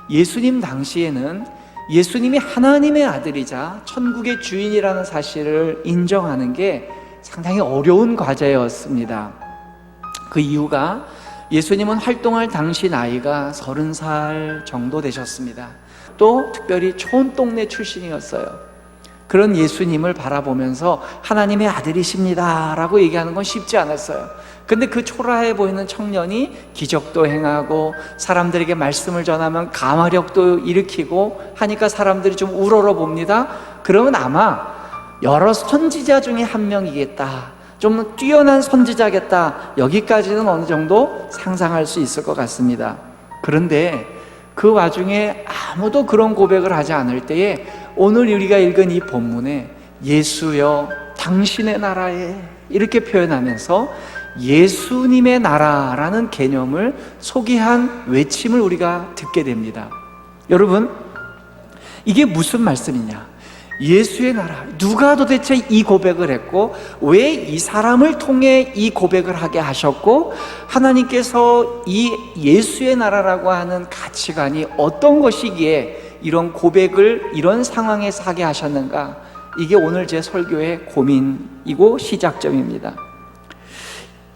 예수님 당시에는 예수님이 하나님의 아들이자 천국의 주인이라는 사실을 인정하는 게 상당히 어려운 과제였습니다. 그 이유가 예수님은 활동할 당시 나이가 30살 정도 되셨습니다. 또 특별히 촌동네 출신이었어요. 그런 예수님을 바라보면서 하나님의 아들이십니다 라고 얘기하는 건 쉽지 않았어요. 근데 그 초라해 보이는 청년이 기적도 행하고 사람들에게 말씀을 전하면 감화력도 일으키고 하니까 사람들이 좀 우러러 봅니다. 그러면 아마 여러 선지자 중에 한 명이겠다, 좀 뛰어난 선지자겠다, 여기까지는 어느 정도 상상할 수 있을 것 같습니다. 그런데 그 와중에 아무도 그런 고백을 하지 않을 때에 오늘 우리가 읽은 이 본문에 예수여 당신의 나라에 이렇게 표현하면서 예수님의 나라라는 개념을 소개한 외침을 우리가 듣게 됩니다. 여러분, 이게 무슨 말씀이냐? 예수의 나라, 누가 도대체 이 고백을 했고 왜 이 사람을 통해 이 고백을 하게 하셨고 하나님께서 이 예수의 나라라고 하는 가치관이 어떤 것이기에 이런 고백을 이런 상황에서 하게 하셨는가? 이게 오늘 제 설교의 고민이고 시작점입니다.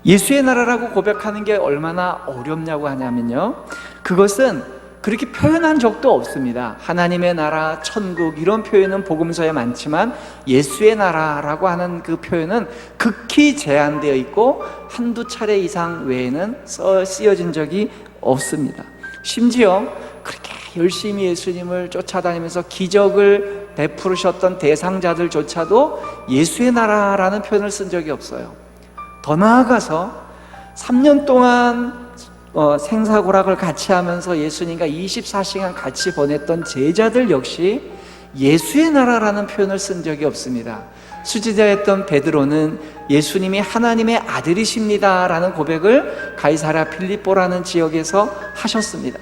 예수의 나라라고 고백하는 게 얼마나 어렵냐고 하냐면요, 그것은 그렇게 표현한 적도 없습니다. 하나님의 나라, 천국 이런 표현은 복음서에 많지만 예수의 나라라고 하는 그 표현은 극히 제한되어 있고 한두 차례 이상 외에는 쓰여진 적이 없습니다. 심지어 그렇게 열심히 예수님을 쫓아다니면서 기적을 베푸셨던 대상자들조차도 예수의 나라라는 표현을 쓴 적이 없어요. 더 나아가서 3년 동안 생사고락을 같이 하면서 예수님과 24시간 같이 보냈던 제자들 역시 예수의 나라라는 표현을 쓴 적이 없습니다. 수지자였던 베드로는 예수님이 하나님의 아들이십니다 라는 고백을 가이사랴 필립보라는 지역에서 하셨습니다.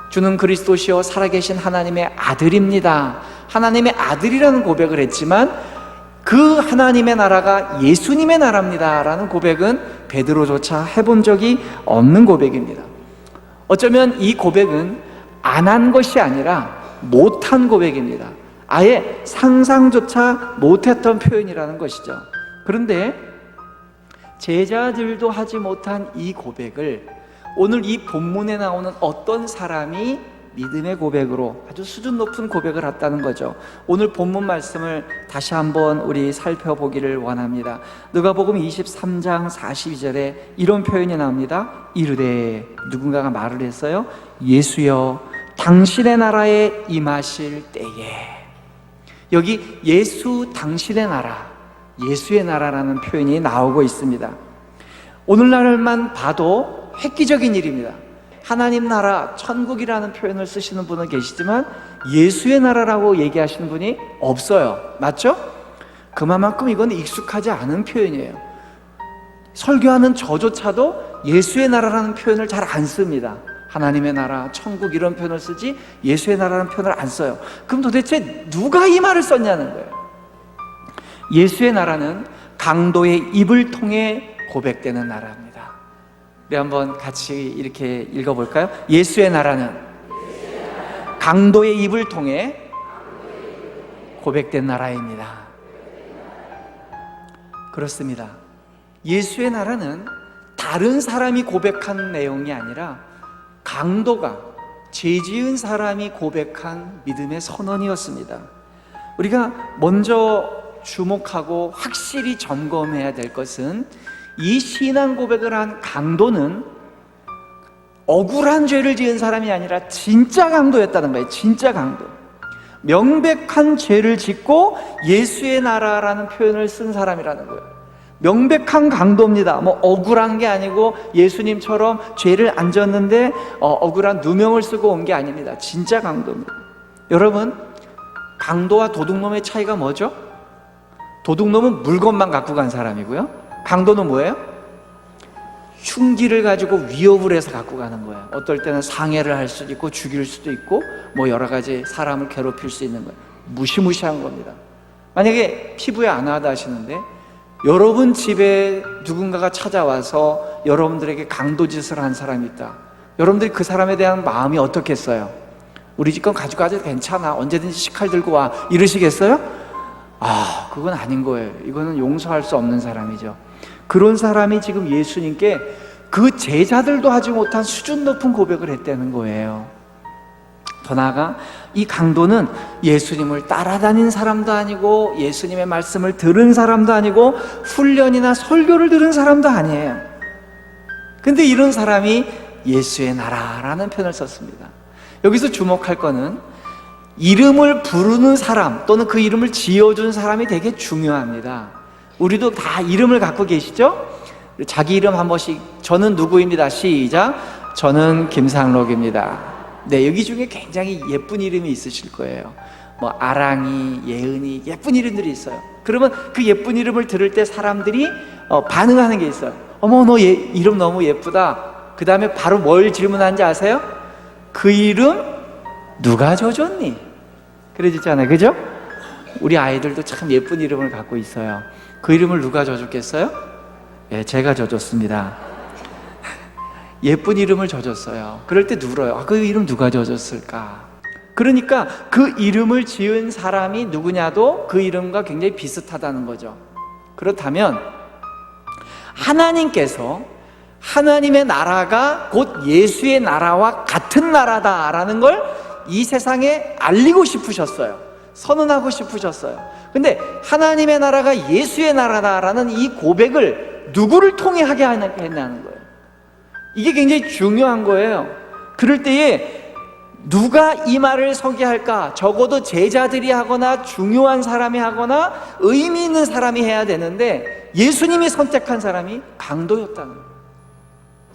주는 그리스도시요 살아계신 하나님의 아들입니다, 하나님의 아들이라는 고백을 했지만 그 하나님의 나라가 예수님의 나라입니다 라는 고백은 베드로조차 해본 적이 없는 고백입니다. 어쩌면 이 고백은 안 한 것이 아니라 못한 고백입니다. 아예 상상조차 못했던 표현이라는 것이죠. 그런데 제자들도 하지 못한 이 고백을 오늘 이 본문에 나오는 어떤 사람이 믿음의 고백으로 아주 수준 높은 고백을 했다는 거죠. 오늘 본문 말씀을 다시 한번 우리 살펴보기를 원합니다. 누가복음 23장 42절에 이런 표현이 나옵니다. 이르되, 누군가가 말을 했어요. 예수여 당신의 나라에 임하실 때에. 여기 예수 당신의 나라, 예수의 나라라는 표현이 나오고 있습니다. 오늘날만 봐도 획기적인 일입니다. 하나님 나라, 천국이라는 표현을 쓰시는 분은 계시지만 예수의 나라라고 얘기하시는 분이 없어요. 맞죠? 그만큼 이건 익숙하지 않은 표현이에요. 설교하는 저조차도 예수의 나라라는 표현을 잘 안 씁니다. 하나님의 나라, 천국 이런 표현을 쓰지 예수의 나라라는 표현을 안 써요. 그럼 도대체 누가 이 말을 썼냐는 거예요. 예수의 나라는 강도의 입을 통해 고백되는 나라입니다. 우리 한번 같이 이렇게 읽어볼까요? 예수의 나라는 강도의 입을 통해 고백된 나라입니다. 그렇습니다. 예수의 나라는 다른 사람이 고백한 내용이 아니라 강도가, 죄 지은 사람이 고백한 믿음의 선언이었습니다. 우리가 먼저 주목하고 확실히 점검해야 될 것은 이 신앙 고백을 한 강도는 억울한 죄를 지은 사람이 아니라 진짜 강도였다는 거예요. 진짜 강도. 명백한 죄를 짓고 예수의 나라라는 표현을 쓴 사람이라는 거예요. 명백한 강도입니다. 뭐 억울한 게 아니고 예수님처럼 죄를 안 졌는데 억울한 누명을 쓰고 온 게 아닙니다. 진짜 강도입니다. 여러분, 강도와 도둑놈의 차이가 뭐죠? 도둑놈은 물건만 갖고 간 사람이고요, 강도는 뭐예요? 흉기를 가지고 위협을 해서 갖고 가는 거예요. 어떨 때는 상해를 할 수도 있고 죽일 수도 있고 뭐 여러 가지 사람을 괴롭힐 수 있는 거예요. 무시무시한 겁니다. 만약에 피부에 안 와다 하시는데 여러분 집에 누군가가 찾아와서 여러분들에게 강도짓을 한 사람이 있다. 여러분들이 그 사람에 대한 마음이 어떻겠어요? 우리 집 건 가져가도 괜찮아, 언제든지 식칼 들고 와, 이러시겠어요? 그건 아닌 거예요. 이거는 용서할 수 없는 사람이죠. 그런 사람이 지금 예수님께 그 제자들도 하지 못한 수준 높은 고백을 했다는 거예요. 더 나아가 이 강도는 예수님을 따라다닌 사람도 아니고 예수님의 말씀을 들은 사람도 아니고 훈련이나 설교를 들은 사람도 아니에요. 근데 이런 사람이 예수의 나라라는 표현을 썼습니다. 여기서 주목할 거는 이름을 부르는 사람 또는 그 이름을 지어준 사람이 되게 중요합니다. 우리도 다 이름을 갖고 계시죠? 자기 이름 한 번씩, 저는 누구입니다. 시작. 저는 김상록입니다. 네, 여기 중에 굉장히 예쁜 이름이 있으실 거예요. 뭐 아랑이, 예은이, 예쁜 이름들이 있어요. 그러면 그 예쁜 이름을 들을 때 사람들이 반응하는 게 있어요. 어머, 너 이름 너무 예쁘다. 그 다음에 바로 뭘 질문하는지 아세요? 그 이름 누가 져줬니? 그러잖아요, 그죠? 우리 아이들도 참 예쁜 이름을 갖고 있어요. 그 이름을 누가 져줬겠어요? 예, 제가 져줬습니다. 예쁜 이름을 져줬어요. 그럴 때 울어요. 그 이름 누가 져줬을까? 그러니까 그 이름을 지은 사람이 누구냐도 그 이름과 굉장히 비슷하다는 거죠. 그렇다면 하나님께서 하나님의 나라가 곧 예수의 나라와 같은 나라다라는 걸 이 세상에 알리고 싶으셨어요. 선언하고 싶으셨어요. 근데 하나님의 나라가 예수의 나라다라는 이 고백을 누구를 통해 하게 했냐는 거예요. 이게 굉장히 중요한 거예요. 그럴 때에 누가 이 말을 서게 할까? 적어도 제자들이 하거나 중요한 사람이 하거나 의미 있는 사람이 해야 되는데 예수님이 선택한 사람이 강도였다는 거예요.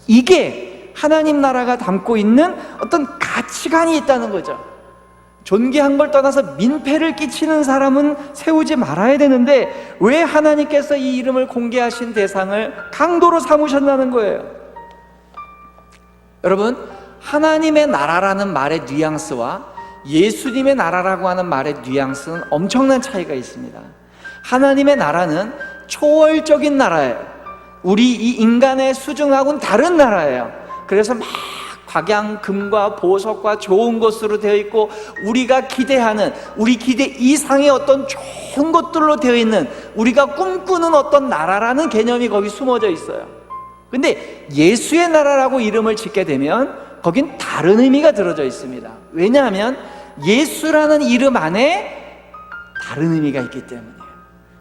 이게 하나님 나라가 담고 있는 어떤 가치관이 있다는 거죠. 존귀한 걸 떠나서 민폐를 끼치는 사람은 세우지 말아야 되는데 왜 하나님께서 이 이름을 공개하신 대상을 강도로 삼으셨다는 거예요. 여러분, 하나님의 나라라는 말의 뉘앙스와 예수님의 나라라고 하는 말의 뉘앙스는 엄청난 차이가 있습니다. 하나님의 나라는 초월적인 나라예요. 우리 이 인간의 수준하고는 다른 나라예요. 그래서 막 각양금과 보석과 좋은 것으로 되어 있고 우리가 기대하는, 우리 기대 이상의 어떤 좋은 것들로 되어 있는, 우리가 꿈꾸는 어떤 나라라는 개념이 거기 숨어져 있어요. 근데 예수의 나라라고 이름을 짓게 되면 거긴 다른 의미가 들어져 있습니다. 왜냐하면 예수라는 이름 안에 다른 의미가 있기 때문이에요.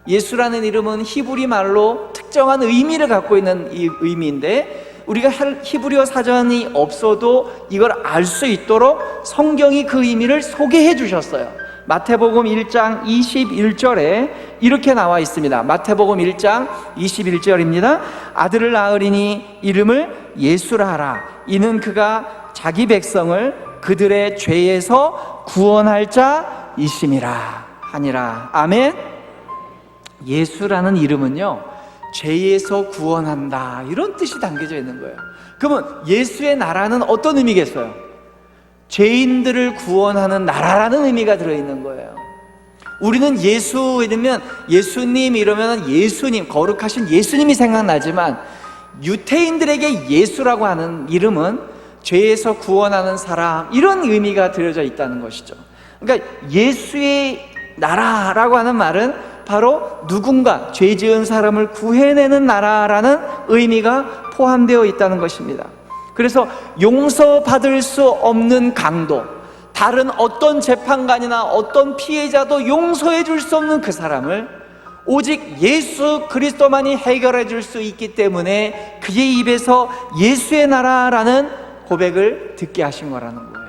예수라는 이름은 히브리 말로 특정한 의미를 갖고 있는 이 의미인데 우리가 히브리어 사전이 없어도 이걸 알 수 있도록 성경이 그 의미를 소개해 주셨어요. 마태복음 1장 21절에 이렇게 나와 있습니다. 마태복음 1장 21절입니다. 아들을 낳으리니 이름을 예수라 하라. 이는 그가 자기 백성을 그들의 죄에서 구원할 자이심이라 하니라. 아멘. 예수라는 이름은요, 죄에서 구원한다, 이런 뜻이 담겨져 있는 거예요. 그러면 예수의 나라는 어떤 의미겠어요? 죄인들을 구원하는 나라라는 의미가 들어있는 거예요. 우리는 예수 이러면 예수님 이러면 예수님, 거룩하신 예수님이 생각나지만 유태인들에게 예수라고 하는 이름은 죄에서 구원하는 사람, 이런 의미가 들어져 있다는 것이죠. 그러니까 예수의 나라라고 하는 말은 바로 누군가 죄 지은 사람을 구해내는 나라라는 의미가 포함되어 있다는 것입니다. 그래서 용서받을 수 없는 강도, 다른 어떤 재판관이나 어떤 피해자도 용서해 줄 수 없는 그 사람을 오직 예수 그리스도만이 해결해 줄 수 있기 때문에 그의 입에서 예수의 나라라는 고백을 듣게 하신 거라는 거예요.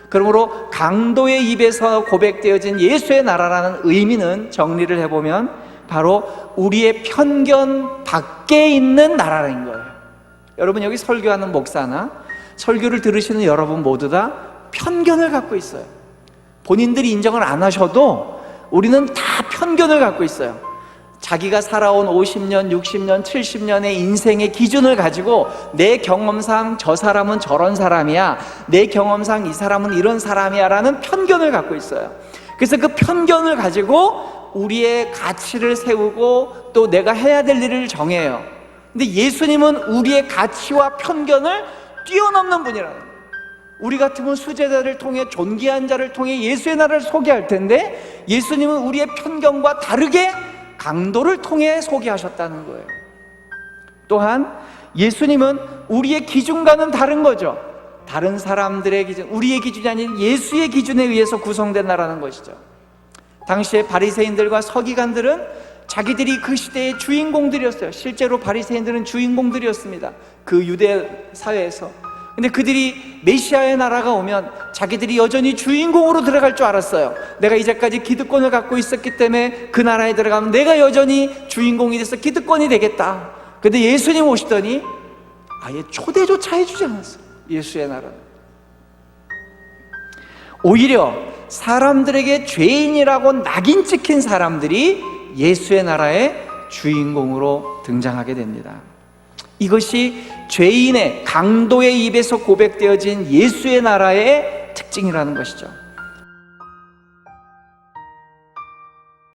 그러므로 강도의 입에서 고백되어진 예수의 나라라는 의미는 정리를 해보면 바로 우리의 편견 밖에 있는 나라인 거예요. 여러분, 여기 설교하는 목사나 설교를 들으시는 여러분 모두 다 편견을 갖고 있어요. 본인들이 인정을 안 하셔도 우리는 다 편견을 갖고 있어요. 자기가 살아온 50년, 60년, 70년의 인생의 기준을 가지고 내 경험상 저 사람은 저런 사람이야, 내 경험상 이 사람은 이런 사람이야 라는 편견을 갖고 있어요. 그래서 그 편견을 가지고 우리의 가치를 세우고 또 내가 해야 될 일을 정해요. 근데 예수님은 우리의 가치와 편견을 뛰어넘는 분이라는 거예요. 우리 같으면 수제자를 통해, 존귀한 자를 통해 예수의 나라를 소개할 텐데, 예수님은 우리의 편견과 다르게 강도를 통해 소개하셨다는 거예요. 또한 예수님은 우리의 기준과는 다른 거죠. 다른 사람들의 기준, 우리의 기준이 아닌 예수의 기준에 의해서 구성된다라는 것이죠. 당시에 바리새인들과 서기관들은 자기들이 그 시대의 주인공들이었어요. 실제로 바리새인들은 주인공들이었습니다, 그 유대 사회에서. 근데 그들이 메시아의 나라가 오면 자기들이 여전히 주인공으로 들어갈 줄 알았어요. 내가 이제까지 기득권을 갖고 있었기 때문에 그 나라에 들어가면 내가 여전히 주인공이 돼서 기득권이 되겠다. 근데 예수님 오시더니 아예 초대조차 해주지 않았어요. 예수의 나라는 오히려 사람들에게 죄인이라고 낙인 찍힌 사람들이 예수의 나라의 주인공으로 등장하게 됩니다. 이것이 죄인의, 강도의 입에서 고백되어진 예수의 나라의 특징이라는 것이죠.